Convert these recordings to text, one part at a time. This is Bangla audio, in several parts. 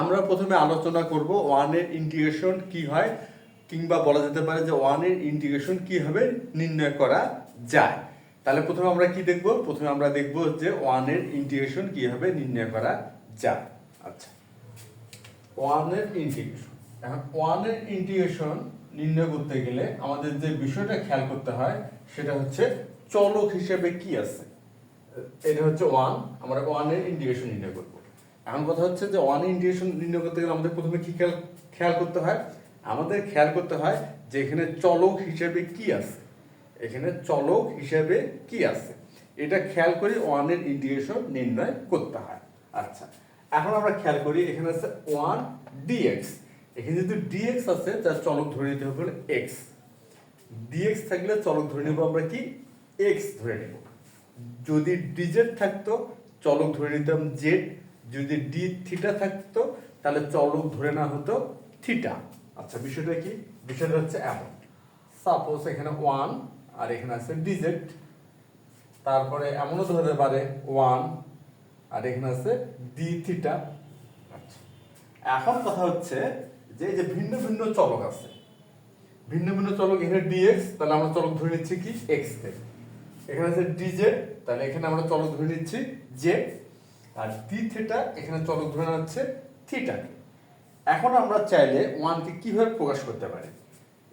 আমরা প্রথমে আলোচনা করব ওয়ানের ইন্টিগ্রেশন কি হয়, কিংবা বলা যেতে পারে যে ওয়ানের ইন্টিগ্রেশন কিভাবে নির্ণয় করা যায়। তাহলে প্রথমে আমরা কি দেখব? প্রথমে আমরা দেখব যে ওয়ানের ইন্টিগ্রেশন কিভাবে নির্ণয় করা যায়। আচ্ছা, ওয়ানের ইন্টিগ্রেশন। এখন ওয়ানের ইন্টিগ্রেশন নির্ণয় করতে গেলে আমাদের যে বিষয়টা খেয়াল করতে হয় সেটা হচ্ছে চলক হিসেবে কি আছে। এটা হচ্ছে ওয়ান, আমরা ওয়ানের ইন্টিগ্রেশন নির্ণয় করব। এখন কথা হচ্ছে যে ওয়ানের ইন্টিগ্রেশন নির্ণয় করতে গেলে আমাদের প্রথমে কি খেয়াল করতে হয়? আমাদের খেয়াল করতে হয় যে এখানে চলক হিসেবে কি আছে, এখানে চলক হিসেবে কি আছে, এটা খেয়াল করে ওয়ানের ইন্টিগ্রেশন নির্ণয় করতে হয়। আচ্ছা, এখন আমরা খেয়াল করি এখানে আছে ওয়ান ডিএক্স। এখানে যদি ডিএক্স আছে তার চলক ধরে নিতে হবে এক্স। ডিএক্স থাকলে চলক ধরে নেব আমরা কি এক্স ধরে নেব। যদি ডিজেড থাকতো চলক ধরে নিতাম জেড। যদি ডি থিটা থাকতো তাহলে চলক ধরে না হতো থিটা। আচ্ছা, বিষয়টা কি? বিষয়টা হচ্ছে এমন, সাপোজ এখানে ওয়ান আর এখানে আছে ডিজেড, তারপরে এমনও ধরতে পারে ওয়ান আর এখানে আছে ডি থিটা। আচ্ছা, এখন কথা হচ্ছে যে এই যে ভিন্ন ভিন্ন চলক আছে, ভিন্ন ভিন্ন চলক। এখানে ডিএক্স, তাহলে আমরা চলক ধরে নিচ্ছি কি এক্স থেকে। এখানে আছে ডিজেড, তাহলে এখানে আমরা চলক ধরে নিচ্ছি জেড। আর ডি থিটা, এখানে চলক ধরে হচ্ছে থিটা। এখন আমরা চাইলে ওয়ানকে কিভাবে প্রকাশ করতে পারি?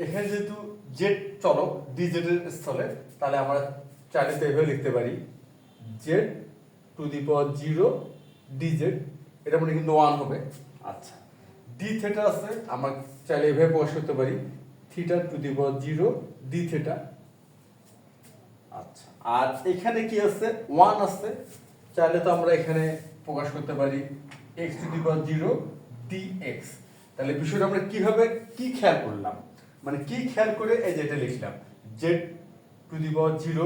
এখানে যেহেতু জেড চলক ডিজেড এর স্থলে, তাহলে আমরা চাইলে তো এভাবে লিখতে পারি Z to the power 0 DZ, এটা মানে কিন্তু ওয়ান হবে। আচ্ছা, ডি থিটা আছে, আমরা চাইলে এভাবে প্রকাশ করতে পারি theta to the power 0 D theta. আচ্ছা, আর এখানে কি আছে? ওয়ান আছে, চাইলে তো আমরা এখানে প্রকাশ করতে পারি x to the power 0 dx. তাহলে বিষয়টা আমরা কিভাবে কি খেয়াল করলাম, মানে কি খেয়াল করে এই যেটা লিখলাম z to the power 0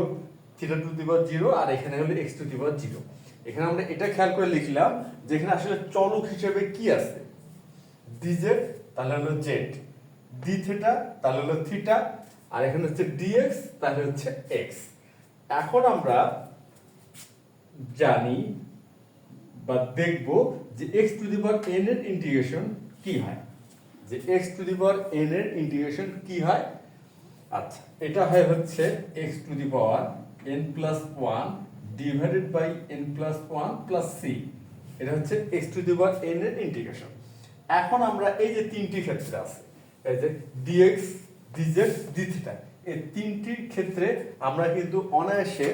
theta to the power 0 আর এখানে হলো এক্স টু দি পাওয়ার 0। এখানে আমরা এটা খেয়াল করে লিখলাম যে এখানে আসলে চলক হিসেবে কি আছে, ডিজেড তাহলে হলো জেড, ডি থিটা তাহলে হলো থিটা, আর এখানে হচ্ছে ডিএক্স তাহলে হচ্ছে এক্স। এখন আমরা জানি বা দেখব যে x to the power n এর ইন্টিগ্রেশন কি হয়, যে x to the power n এর ইন্টিগ্রেশন কি হয়। আচ্ছা, এটা হয় হচ্ছে x to the power n plus 1 divided by n plus 1 plus c। এটা হচ্ছে x to the power n এর ইন্টিগ্রেশন। এখন আমরা এই যে তিনটি ক্ষেত্রে আছে, এই যে dx dz dθ, এই তিনটির ক্ষেত্রে আমরা কিন্তু অনায়াসে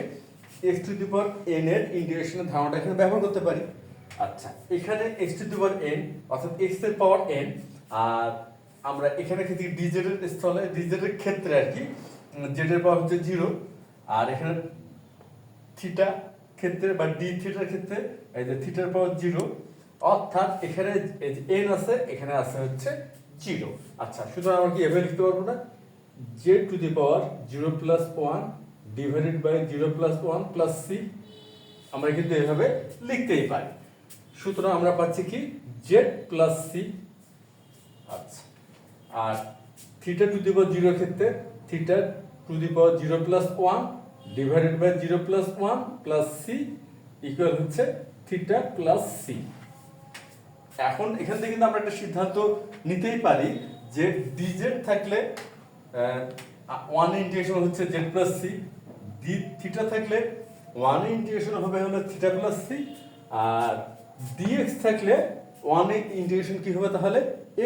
x to the power n এর ইন্টিগ্রেশনের ধারণাটা এখানে ব্যবহার করতে পারি। আচ্ছা, এখানে x to the power n অর্থাৎ x এর পাওয়ার n, আর আমরা এখানে ক্ষেত্রে dz এর স্থলে dz এর ক্ষেত্রে আর কি z এর পাওয়ার হচ্ছে 0, আর এখানে থিটা ক্ষেত্রে বা d থিটার ক্ষেত্রে এই যে থিটার পাওয়ার 0, অর্থাৎ এখানে এই যে n আছে, এখানে আছে হচ্ছে 0। আচ্ছা, সুতরাং আমরা কি এভাবে লিখতে পারবো না z to the power 0 plus 1 divided by 0 plus 1 plus c, আমরা কিন্তু এভাবে লিখতেই পারি। সুতরাং আমরা পাচ্ছি কি z প্লাস c। আচ্ছা, আর থিটা টু দি পাওয়ার 0 ক্ষেত্রে theta to the power 0 plus 1 divided by 0 plus 1 plus c equal হচ্ছে থিটা প্লাস c। এখন এখান থেকে কিন্তু আমরা একটা সিদ্ধান্ত নিতেই পারি যে dz থাকলে 1 ইন্টিগ্রেশন হচ্ছে z plus c, d theta থাকলে 1 ইন্টিগ্রেশন হবে হলো থিটা প্লাস c, আর dx থাকলে 1 ইন্টিগ্রেশন কি হবে তাহলে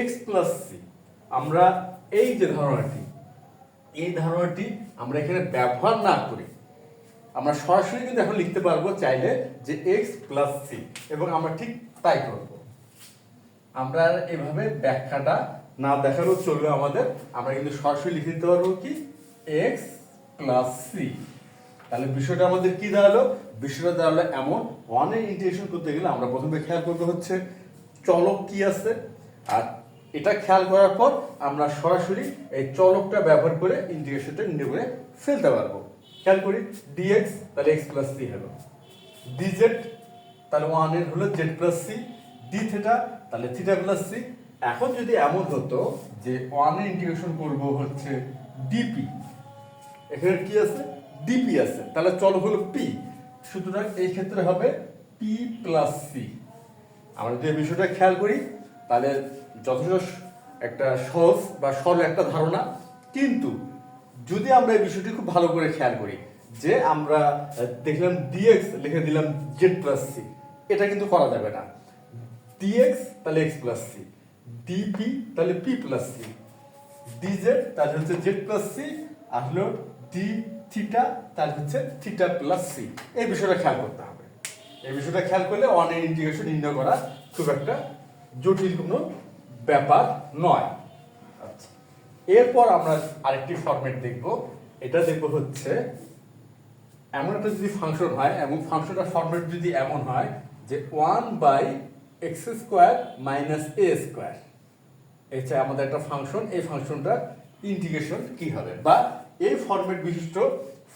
x প্লাস c। আমরা এই যে ধারণাটি, এই ধারণাটি আমরা এখানে ব্যবহার না করি আমরা সরাসরি কিন্তু এখন লিখতে পারবো চাইলে যে x প্লাস c, এবং আমরা ঠিক তাই করব। আমরা এভাবে ব্যাখ্যাটা না দেখালেও চলবে আমাদের, আমরা কিন্তু সরাসরি লিখে দিতে পারবো কি x প্লাস c। তাহলে বিষয়টা আমাদের কি দাঁড়ালো? বিষয়টা দাঁড়ালো এমন, ওয়ানের ইন্টিগ্রেশন করতে গেলে আমরা প্রথমে খেয়াল করবো হচ্ছে চলক কি আছে, আর এটা খেয়াল করার পর আমরা সরাসরি এই চলকটা ব্যবহার করে ইন্টিগ্রেশনটা নির্ণয় করে ফেলতে পারবো। খেয়াল করি dx তাহলে x প্লাস c হলো, dz তাহলে 1 এর হলো z plus c, d theta তাহলে থিটা প্লাস c। এখন যদি এমন হতো যে 1 এর ইন্টিগ্রেশন করব হচ্ছে dp, এখানে কি আছে dp আছে, তাহলে চলক হলো p, সুতরাং এই ক্ষেত্রে হবে p প্লাস c। আমরা যদি এই বিষয়টা খেয়াল করি তাহলে যথেষ্ট একটা সহজ বা সরল একটা ধারণা, কিন্তু যদি আমরা এই বিষয়টি খুব ভালো করে খেয়াল করি যে আমরা দেখলাম dx লিখে দিলাম z প্লাস c, এটা কিন্তু করা যাবে না। dx তাহলে x প্লাস c, dp তাহলে p প্লাস c, dz তাহলে হচ্ছে z প্লাস c, আর হলো d থিটা তাহলে হচ্ছে থিটা প্লাস c। এই বিষয়টা খেয়াল করতে হবে। এই বিষয়টা খেয়াল করলে ওয়ান এর ইন্টিগ্রেশন নির্ণয় করা খুব একটা জটিল কোনো ব্যাপার নয়। আচ্ছা, এরপর আমরা আরেকটি ফরম্যাট দেখব। এটা দেখব হচ্ছে এমন একটা যদি ফাংশন হয় এবং ফাংশনটার ফরম্যাট যদি এমন হয় যে 1/x² মাইনাস a স্কয়ার, এটা আমাদের একটা ফাংশন। এই ফাংশনটার ইন্টিগ্রেশন কি হবে, বা এই ফরম্যাট বিশিষ্ট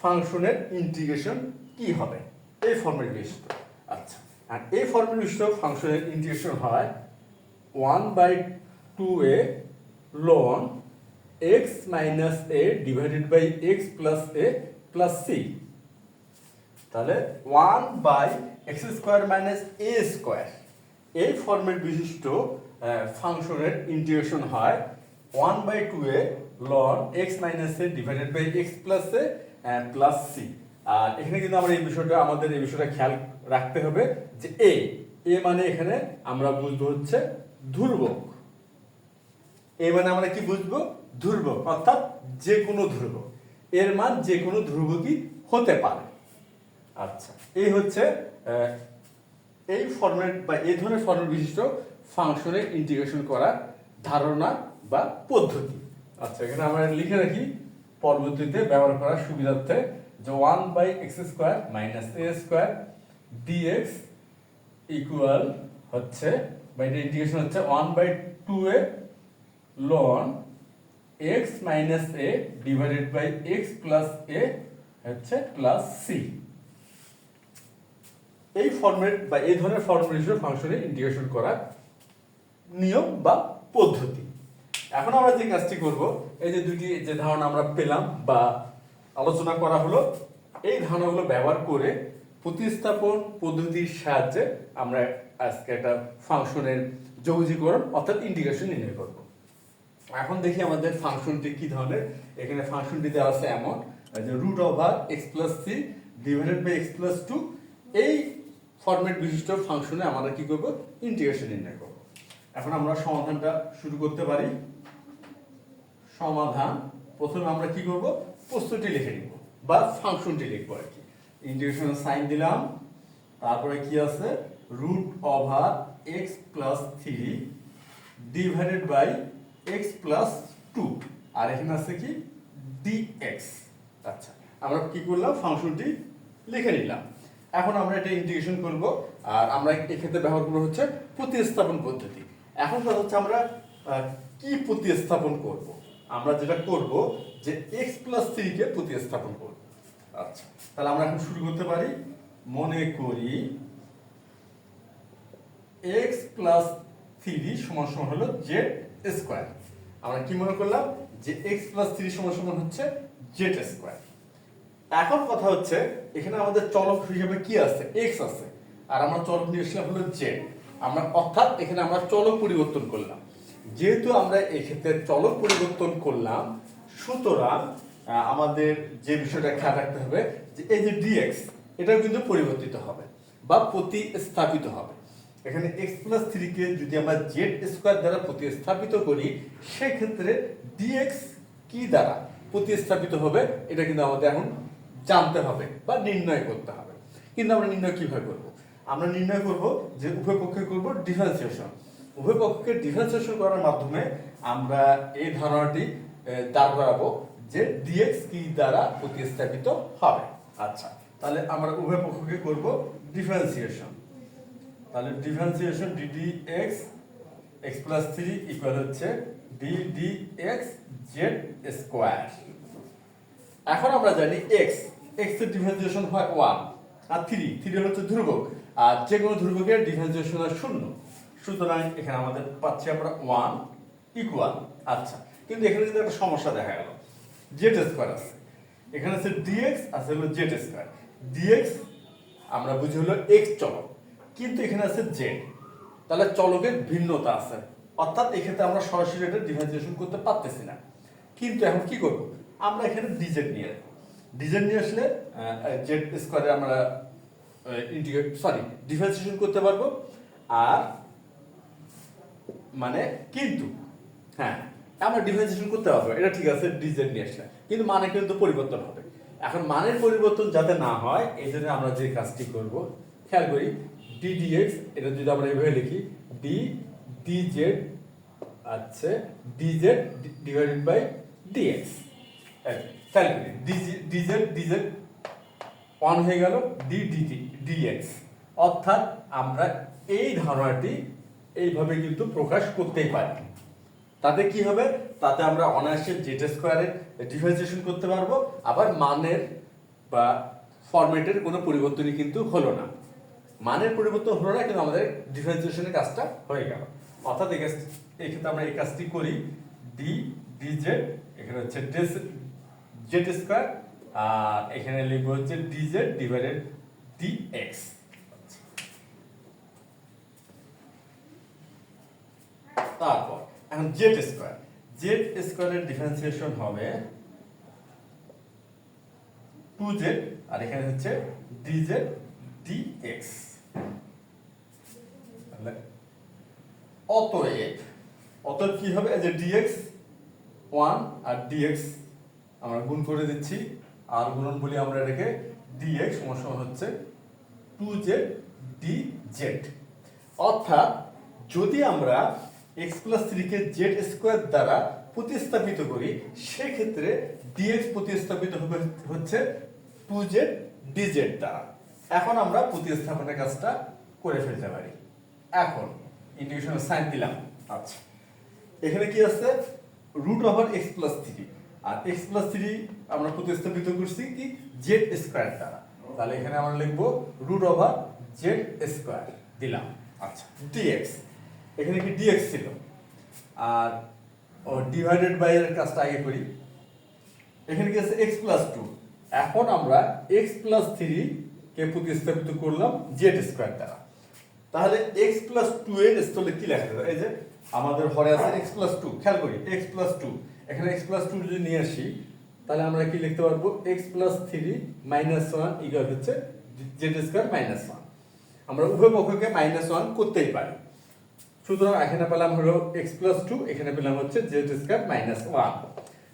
ফাংশনের ইন্টিগ্রেশন কি হবে, এই ফরম্যাট বিশিষ্ট। আচ্ছা, আর এই ফরম্যাট বিশিষ্ট ফাংশনের ইন্টিগ্রেশন হয় 1/2a ln x minus a divided by x plus a plus c। তাহলে 1/x² মাইনাস a স্কয়ার, এই ফরম্যাট বিশিষ্ট ফাংশনের ইন্টিগ্রেশন হয় 1/2a ln x minus a divided by x plus a plus c। আর এখানে কিন্তু আমরা আমাদের এই বিষয়টা খেয়াল রাখতে হবে যে a মানে এখানে আমরা বুঝবো হচ্ছে ধ্রুবক। মানে আমরা কি বুঝবো? ধ্রুবক, অর্থাৎ যে কোনো ধ্রুবক, এর মান যে কোনো ধ্রুবকই হতে পারে। আচ্ছা, এই হচ্ছে এই ফরম্যাট বা এই ধরনের ফরম্যাট বিশিষ্ট ফাংশনের ইন্টিগ্রেশন করার ধারণা বা পদ্ধতি। আচ্ছা, এখানে আমরা লিখে রাখি পরবর্তীতে ব্যবহার করার সুবিধার্থে যে 1/x² minus a square dx equal হচ্ছে বা এটা ইন্টিগ্রেশন হচ্ছে 1/2a ln x minus a divided by x plus a হচ্ছে প্লাস c। এই ফরম্যাট বা এই ধরনের ফরম্যাট হিসেবে ফাংশনে ইন্টিগ্রেশন করার নিয়ম বা পদ্ধতি। এখন আমরা যে কাজটি করব, এই যে দুটি যে ধারণা আমরা পেলাম বা আলোচনা করা হলো, এই ধারণাগুলো ব্যবহার করে প্রতিস্থাপন পদ্ধতির সাহায্যে আমরা আজকে একটা ফাংশনের যৌগীকরণ অর্থাৎ ইন্টিগ্রেশন নির্ণয় করব। এখন দেখি আমাদের ফাংশনটি কি ধরনের। এখানে ফাংশনটি দেওয়া আছে এমন যে √x plus c divided by x plus 2। এই ফরম্যাট বিশিষ্ট ফাংশনে আমরা কি করব? ইন্টিগ্রেশন নির্ণয় করব। এখন আমরা সমাধানটা শুরু করতে পারি। সমাধান প্রথমে আমরা কি করব? প্রশ্নটি লিখে নিব বা ফাংশনটি লিখবো আর কি। ইন্টিগ্রেশনের সাইন দিলাম, তারপরে কি আছে √x plus 3 divided by x plus 2, আর এখানে আছে কি dx। আচ্ছা, আমরা কি করলাম? ফাংশনটি লিখে নিলাম। এখন আমরা এটা ইন্টিগ্রেশন করব, আর আমরা এক্ষেত্রে ব্যবহার করব হচ্ছে প্রতিস্থাপন পদ্ধতি। এখন কথা হচ্ছে আমরা কি প্রতিস্থাপন করব? আমরা যেটা করব যে x প্লাস 3 কে প্রতিস্থাপন করব। আচ্ছা, তাহলে আমরা এখন শুরু করতে পারি। মনে করি x প্লাস 3 সমান সমান হলো z স্কয়ার। আমরা কি মনে করলাম? যে x প্লাস 3 সমান সমান হচ্ছে z স্কয়ার। এখন কথা হচ্ছে এখানে আমাদের চলক হিসেবে কি আছে? x আছে, আর আমরা চলক নিয়ে আসলাম হলো z। আমরা অর্থাৎ এখানে আমরা চলক পরিবর্তন করলাম। যেহেতু আমরা এই ক্ষেত্রে চলক পরিবর্তন করলাম, সুতরাং আমাদের যে বিষয়টা খেয়াল রাখতে হবে যে এই যে dx এটাও কিন্তু পরিবর্তিত হবে বা প্রতিস্থাপিত হবে। এখানে x প্লাস 3 কে যদি আমরা z স্কয়ার দ্বারা প্রতিস্থাপিত করি, সেই ক্ষেত্রে dx কি দ্বারা প্রতিস্থাপিত হবে এটা কিন্তু আমাদের এখন জানতে হবে বা নির্ণয় করতে হবে। কিন্তু আমরা নির্ণয় কিভাবে করব? আমরা নির্ণয় করব যে উভয় পক্ষে করব ডিফারেন্সিয়েশন। উভয় পক্ষকে ডিফারেন্সিয়েশন করার মাধ্যমে আমরা এই ধারণাটি দাঁড় করাবো যে dx কি দ্বারা প্রতিস্থাপিত হবে। আচ্ছা, তাহলে আমরা উভয় পক্ষকে করব ডিফারেন্সিয়েশন। তাহলে differentiation ddx x plus 3 equal হচ্ছে ddx z স্কয়ার। এখন আমরা জানি x এর ডিফারেন্সিয়েশন হয় 1, আর 3 হচ্ছে ধ্রুবক, আর যে কোনো ধ্রুবকের ডিফারেন্সিয়েশন হয় 0। সুতরাং এখানে আমাদের পাচ্ছি আমরা 1 ইকুয়াল। আচ্ছা, কিন্তু এখানে কিন্তু একটা সমস্যা দেখা গেল, z স্কয়ার আছে, এখানে আছে dx আছে হলো z স্কয়ার। dx আমরা বুঝি হলো x চলক, কিন্তু এখানে আছে z, তাহলে চলকের ভিন্নতা আছে। অর্থাৎ এক্ষেত্রে আমরা সরাসরি এটা ডিফারেন্সিয়েশন করতে পারতেছি না। কিন্তু এখন কি করব, আমরা এখানে ডিজেড নিয়ে আসবো। ডিজেড নিয়ে আসলে জেড স্কোয়ারে আমরা ডিফারেন্সিয়েশন করতে পারবো। আর মানে কিন্তু হ্যাঁ, আমরা ডিফারেন্সিয়েশন করতে পারবো, এটা ঠিক আছে, ডিজেড নিয়ে আসলে, কিন্তু মানে কিন্তু পরিবর্তন হবে। এখন মানের পরিবর্তন যাতে না হয় এই জন্য আমরা যে কাজটি করব, খেয়াল করি, ডি ডিএক্স, এটা যদি আমরা এইভাবে লিখি, ডি ডিজেড, আচ্ছা, ডিজেড ডিভাইডেড বাই ডিএক্স। খেয়াল করি, ডিজেড ডিজেড 1 হয়ে গেল, ডি ডিএক্স। অর্থাৎ আমরা এই ধারণাটি এইভাবে কিন্তু প্রকাশ করতেই পারি। তাতে কি হবে, তাতে আমরা অনায়াসে জেড স্কোয়ারের ডিফারেন্সিয়েশন করতে পারবো, আবার মানের বা ফরম্যাটের কোনো পরিবর্তনই কিন্তু হলো না। মানের পরিবর্তন হলো না, কিন্তু আমাদের ডিফারেন্সিয়েশনের কাজটা হয়ে গেল। অর্থাৎ এই ক্ষেত্রে আমরা এই কাজটি করি, ডি ডিজেড, এখানে হচ্ছে জেড স্কোয়ার, আর এখানে লিখবো হচ্ছে ডিজেড ডিভাইডেড ডিএক্স। তারপর এখন জেড স্কোয়ারের ডিফারেন্সিয়েশন হবে 2z, আর এখানে হচ্ছে dz dx। অতএব কি হবে, এই যে dx 1 আর dx আমরা গুণ করে দিচ্ছি, আর গুণন বলি আমরা এটাকে, dx সমান হচ্ছে 2z dz। অর্থাৎ যদি আমরা x প্লাস 3 কে জেড স্কোয়ার দ্বারা প্রতিস্থাপিত করি, সেক্ষেত্রে dx প্রতিস্থাপিত হবে হচ্ছে 2z dz দ্বারা। এখন আমরা প্রতিস্থাপনের কাজটা করে ফেলতে পারি। এখন ইন্টিগ্রেশনের সাইন দিলাম। আচ্ছা, এখানে কি আছে, রুট ওভার x প্লাস 3, আর x প্লাস 3 আমরা প্রতিস্থাপিত করছি কি জেড স্কোয়ার দ্বারা। তাহলে এখানে আমরা লিখবো রুট ওভার জেড স্কোয়ার দিলাম। আচ্ছা, dx, এখানে কি dx ছিল, আর ডিভাইডেড বাই এর কাজটা আগে করি। এখানে কি আছে x প্লাস 2, এখন আমরা x প্লাস 3 কে প্রতিস্থাপিত করলাম জেড স্কোয়ার দ্বারা। তাহলে x প্লাস 2 এর স্থলে কি লেখা যাবে, এই যে আমাদের হরে আছে x প্লাস 2, খেয়াল করি x প্লাস 2, এখানে x প্লাস 2 যদি নিয়ে আসি, তাহলে আমরা কি লিখতে পারবো, x প্লাস 3 মাইনাস 1 ইকুয়াল হচ্ছে জেড স্কোয়ার মাইনাস 1। আমরা উভয় পক্ষকে মাইনাস 1 করতেই পারি। সুতরাং এখানে পেলাম হলো x প্লাস 2, এখানে পেলাম হচ্ছে জেড স্কোয়ার মাইনাস 1।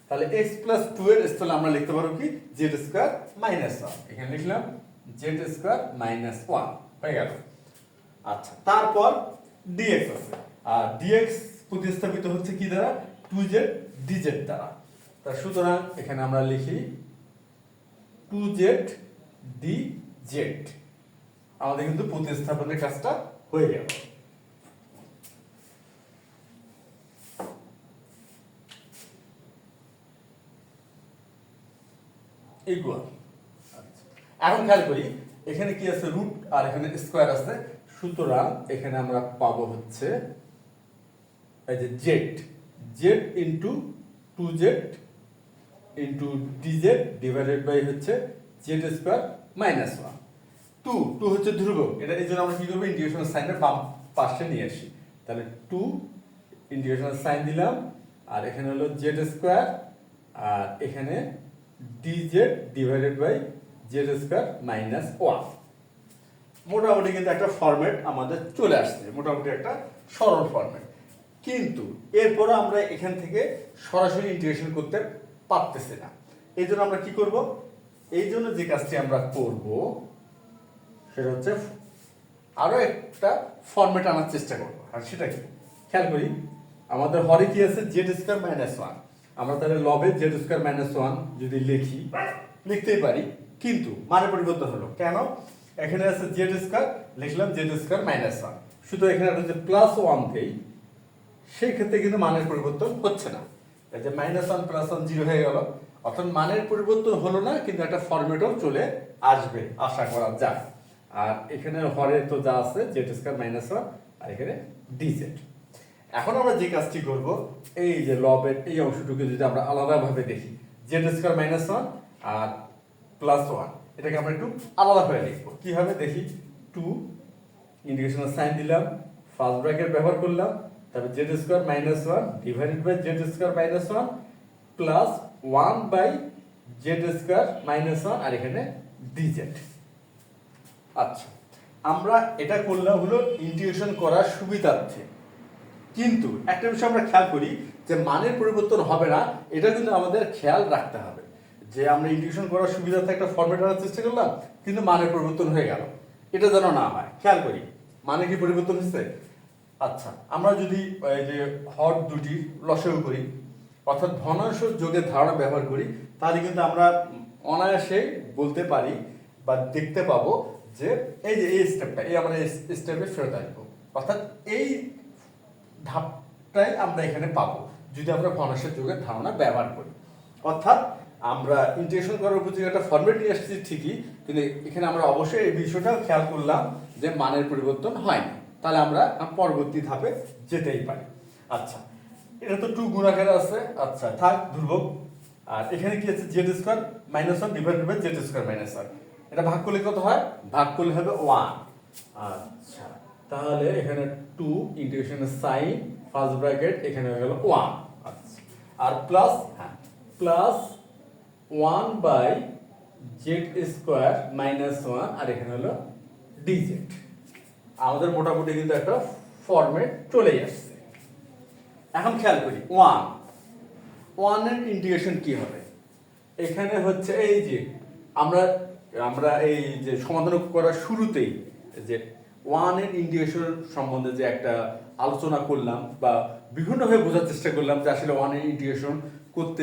তাহলে x প্লাস 2 এর স্থলে আমরা লিখতে পারবো কি জেড স্কোয়ার মাইনাস 1, এখানে লিখলাম জেড স্কোয়ার মাইনাস 1 হয়ে গেল। আচ্ছা, তারপর dx আছে, আর dx প্রতিস্থাপিত হচ্ছে কি দ্বারা, 2z dz দ্বারা। তা সুতরাং এখানে আমরা লিখি 2z dz। আমাদের কিন্তু প্রতিস্থাপনের কাজটা হয়ে গেল। ইকুয়াল। এখন খেয়াল করি, এখানে কি আছে, রুট, আর এখানে স্কোয়ার আছে। সুতরাং এখানে আমরা পাবো হচ্ছে এই যে z into 2z into dz divided by হচ্ছে জেড স্কোয়ার মাইনাস 1। 2 হচ্ছে ধ্রুবক, এটা এই জন্য আমরা কি করবো, ইন্টিগ্রেশনের সাইনটা বাম পাশে নিয়ে আসি। তাহলে 2 ইন্টিগ্রেশনের সাইন দিলাম, আর এখানে হলো জেড স্কোয়ার, আর এখানে dz divided by z square minus 1। মোটামুটি কিন্তু একটা ফরম্যাট আমাদের চলে আসছে, মোটামুটি একটা সরল ফরম্যাট। কিন্তু এরপরে আমরা এখান থেকে সরাসরি ইন্টিগ্রেশন করতে পারতেছি না। এই জন্য আমরা কি করব, এই জন্য যে কাজটি আমরা করব সেটা হচ্ছে আরো একটা ফরম্যাট আনার চেষ্টা করব। আর সেটা কি, খেয়াল করি, আমাদের হরে কি আছে, জেড স্কোয়ার মাইনাস 1। আমরা তাহলে লবে জেড স্কোয়ার মাইনাস 1 যদি লিখতেই পারি, কিন্তু মানে পরিবর্তন হলো কেন, এখানে আছে জেড স্কোয়ার, লিখলাম জেড স্কোয়ার মাইনাস 1। শুধু এখানে যদি প্লাস 1 দেই, সেই ক্ষেত্রে কিন্তু মানের পরিবর্তন হচ্ছে না। এই যে মাইনাস 1 প্লাস 1 0 হয়ে গেল। অর্থাৎ মানের পরিবর্তন হলো না, কিন্তু একটা ফরম্যাটও চলে আসবে আশা করা যায়। আর এখানে হরে তো যা আছে জেড স্কোয়ার মাইনাস 1, আর এখানে ডিজেড। এখন আমরা যে কাজটি করব, এই যে লবের এই অংশটুকু যদি আমরা আলাদাভাবে দেখি, জেড স্কোয়ার মাইনাস 1 আর প্লাস 1, এটাকে আমরা একটু আলাদাভাবে লিখবো। কিভাবে দেখি, 2 ইন্টিগ্রেশনের সাইন দিলাম, ফার্স্ট ব্র্যাকেট ব্যবহার করলাম, তারপর z square minus one divided by z square minus one plus one by z square minus one আর এখানে ডিজেড। আচ্ছা, আমরা এটা করলাম হলো ইন্টিগ্রেশন করার সুবিধার্থে, কিন্তু একটা বিষয় আমরা খেয়াল করি যে মানের পরিবর্তন হবে না, এটা কিন্তু আমাদের খেয়াল রাখতে হবে যে আমরা ইন্টিগ্রেশন করার সুবিধার্থে একটা ফরম্যাট আনার চেষ্টা করলাম কিন্তু মানের পরিবর্তন হয়ে গেল, এটা যেন না হয় খেয়াল করি। মানে কি পরিবর্তন হচ্ছে? আচ্ছা, আমরা যদি এই যে হর দুটি লসাগু করি অর্থাৎ ভগ্নাংশ যোগের ধারণা ব্যবহার করি, তাহলে কিন্তু আমরা অনায়াসে বলতে পারি বা দেখতে পাবো যে এই যে এই স্টেপটা, এই আমরা স্টেপে ফেরত আসবো, অর্থাৎ এই ধাপটাই আমরা এখানে পাবো যদি আমরা ভগ্নাংশের যোগের ধারণা ব্যবহার করি। অর্থাৎ আমরা ইন্টিগ্রেশন করার উপযোগী একটা ফরম্যাট নিয়ে আসছি ঠিকই, কিন্তু এখানে আমরা অবশ্যই এই বিষয়টাও খেয়াল করলাম যে মানের পরিবর্তন হয়নি, তাহলে আমরা পরবর্তী ধাপে যেতেই পারি। আচ্ছা, এটা তো 2 গুণ আকারে আছে, আচ্ছা থাক ধ্রুবক। আর এখানে কি আছে? Z square minus one divided by z square minus one, এটা ভাগ করলে কত হয়? ভাগ করলে হবে 1। আচ্ছা, তাহলে এখানে 2 ইন্টিগ্রেশনের সাইন ফার্স্ট ব্র্যাকেট এখানে হয়ে গেল 1। আচ্ছা, আর plus plus 1 by z square minus 1 আর এখানে হলো ডিজেড। আমাদের মোটামুটি কিন্তু একটা ফরম্যাট চলেই আসছে। এখন খেয়াল করি 1 এর ইন্টিগ্রেশন কি হবে? এখানে হচ্ছে এই যে আমরা এই যে সমাধান করার শুরুতেই যে 1 এর ইন্টিগ্রেশন সম্বন্ধে যে একটা আলোচনা করলাম বা বিভিন্নভাবে বোঝার চেষ্টা করলাম যে আসলে 1 এর ইন্টিগ্রেশন করতে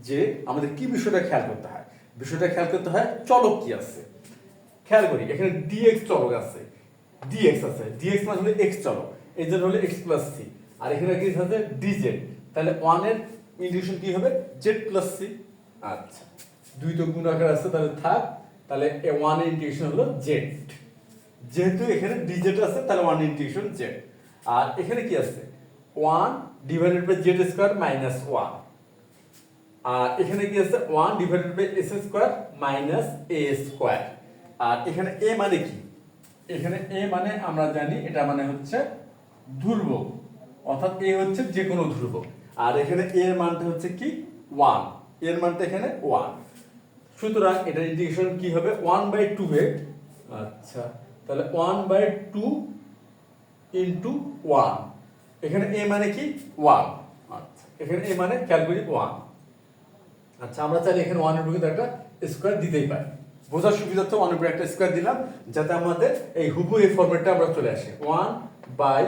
যে আমাদের কি বিষয়টা খেয়াল করতে হয়। বিষয়টা খেয়াল করতে হয় চলক কি আছে। খেয়াল করি এখানে dx চলক আছে, dx মানে হলো x চলক, এই জন্য হলো x প্লাস c, আর এখানে কি আছে? dz। তাহলে 1 এর ইন্টিগ্রেশন কি হবে? z plus c। আচ্ছা, দুই তো গুণ আকার আছে, তাহলে থাক, তাহলে 1 এর ইন্টিগ্রেশন হলো z। যেহেতু এখানে dz আছে তাহলে 1 এর ইন্টিগ্রেশন z। আর এখানে কি আছে? 1 divided by z square minus 1, আর এখানে কি আছে? 1 divided by s square minus a square. আর এখানে a মানে কি? এখানে a মানে আমরা জানি এটা মানে হচ্ছে ধ্রুবক, অর্থাৎ a হচ্ছে যে কোনো ধ্রুবক। আর এখানে a এর মানটা হচ্ছে কি? 1, এর মানটা এখানে 1। সুতরাং এটা ইন্টিগ্রেশন কি হবে? 1/2 এ। আচ্ছা, তাহলে 1/2 ইনটু 1। এখানে a মানে কি? 1। আচ্ছা, এখানে a মানে ক্যালকুলেট 1। আচ্ছা, আমরা চাইলে এখানে 1 এর উপরে একটা স্কয়ার দিতেই পারি, বোঝার সুবিধার্থে 1 এর উপরে একটা স্কয়ার দিলাম যাতে আমাদের এই হুবহু এই ফরম্যাটটা আমরা চলে আসে 1 by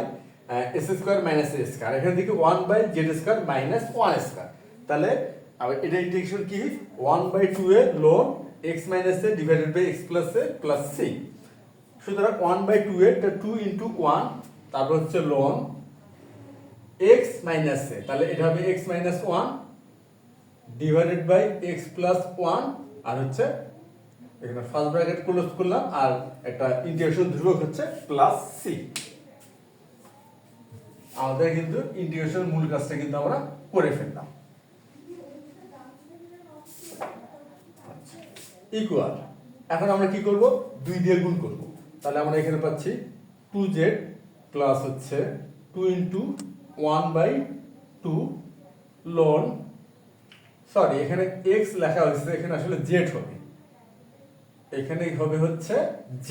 s square minus a square, এখানে দেখি 1 by z square minus 1 square. তাহলে আবার এটা ইন্টিগ্রেশন কি? 1/2 a ln x minus a divided by x plus a plus c। সুতরাং 1/2 এ 2 ইনটু 1, তারপর হচ্ছে ln x মাইনাস a, তাহলে এটা হবে x minus 1 divided by x plus 1, আর হচ্ছে এখানে ফার্স্ট ব্র্যাকেট ক্লোজ করলাম, আর একটা ইন্টিগ্রেশন ধ্রুবক হচ্ছে প্লাস c। আমাদের কিন্তু ইন্টিগ্রেশন মূল কাজটা কিন্তু আমরা করে ফেললাম। ইকুয়াল, এখন আমরা কি করব? 2 দিয়ে গুণ করব। তাহলে আমরা এখানে পাচ্ছি 2z প্লাস হচ্ছে 2 ইনটু 1/2 ln, সরি এখানে x লেখা হয়েছে, এখানে আসলে z হবে, এখানে হবে হচ্ছে z।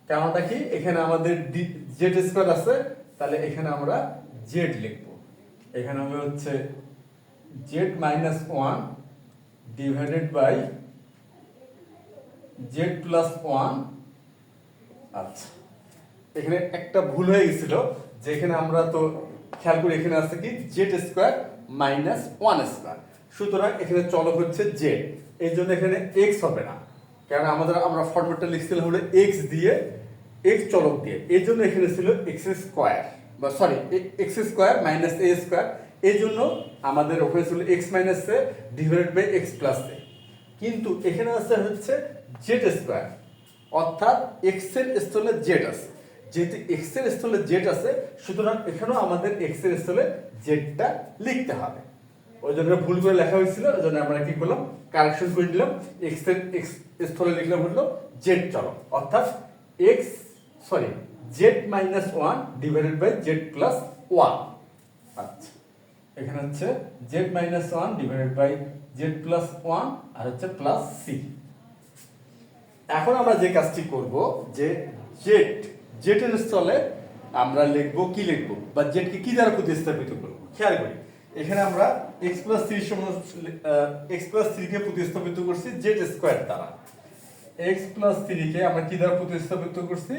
কারণটা কি? এখানে আমাদের z স্কয়ার আছে, তাহলে এখানে আমরা z লিখব। এখানে হবে হচ্ছে z minus 1 divided by z plus 1। আচ্ছা, এখানে একটা ভুল হয়ে গেছিল যে এখানে আমরা তো খেয়াল করি এখানে আছে কি? z square minus 1 square. সুতরাং এখানে চলক হচ্ছে z, এই জন্য এখানে x হবে না, কারণ আমরা ফরম্যাটটা লিখছিলাম হলো x দিয়ে, x চলক দিয়ে, এই জন্য এখানে ছিল x স্কয়ার বা sorry x square minus a square, এই জন্য আমাদের ওখানে ছিল x minus a divided by x plus a। কিন্তু এখানে আছে হচ্ছে z স্কয়ার, অর্থাৎ x এর স্থলে z আছে, যেহেতু x এর স্থলে z আছে সুতরাং এখানেও আমাদের x এর স্থলে z টা লিখতে হবে। ওই জন্য ভুল করে লেখা হয়েছিল, ওই জন্য আমরা কি করলাম? কারেকশন করে নিলাম, x এর x স্থলে লিখলাম হলো z চলক, অর্থাৎ z minus 1 divided by z plus a। One. আচ্ছা, এখানে হচ্ছে z minus one divided by z plus one আর হচ্ছে প্লাস সি। এখন আমরা যে কাজটি করব যে জেড এর স্থলে আমরা লিখবো কি লিখবো বা জেডকে কি দ্বারা প্রতিস্থাপিত করব। খেয়াল করি এখানে আমরা x প্লাস 3 সমান x প্লাস 3 কে প্রতিস্থাপিত করছি জেড স্কয়ার দ্বারা। x প্লাস 3 কে আমরা কি দ্বারা প্রতিস্থাপিত করছি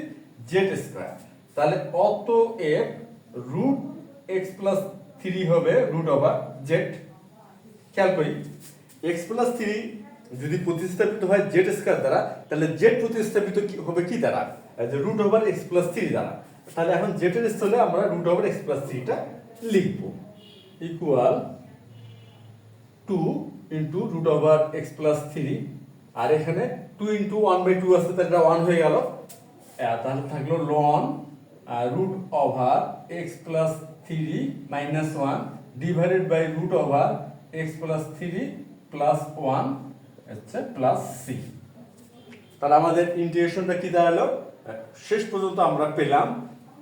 জেড স্কয়ার। তাহলে অতএব রুট x প্লাস 3 হবে রুট ওভার জেড। খেয়াল করি x প্লাস 3 যদি প্রতিস্থাপিত হয় জেড স্কয়ার দ্বারা তাহলে জেড প্রতিস্থাপিত হবে কি দ্বারা রুট ওভার x প্লাস 3 দ্বারা। তাহলে এখন জেড এর স্থলে আমরা রুট ওভার x প্লাস 3 টা লিখব equal 2 into root over x plus 3 আর এখানে 2 ইনটু 1/2 আছে তাহলে এটা 1 হয়ে গেল। তাহলে থাকলো লন root over x plus 3 minus 1 divided by root over x plus 3 plus 1 হচ্ছে প্লাস সি। তাহলে আমাদের ইন্টিগ্রেশনটা কি দাঁড়ালো শেষ পর্যন্ত আমরা পেলাম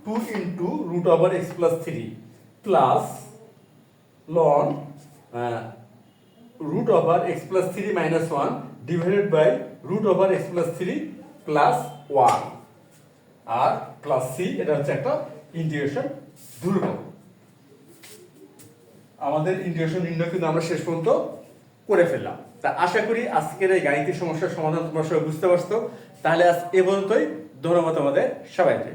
2 into root over x plus 3 plus লন root over x plus 3 minus 1 divided by root over x plus 3 plus 1 R plus C. এটা হচ্ছে একটা ইন্টিগ্রেশন ধ্রুবক। আমাদের ইন্টিগ্রেশন নির্ণয় কিন্তু আমরা শেষ পর্যন্ত করে ফেললাম। তা আশা করি আজকের এই গাণিতিক সমস্যার সমাধান তোমরা সবাই বুঝতে পারছো। তাহলে আজ এ পর্যন্তই। ধন্যবাদ আমাদের সবাইকে।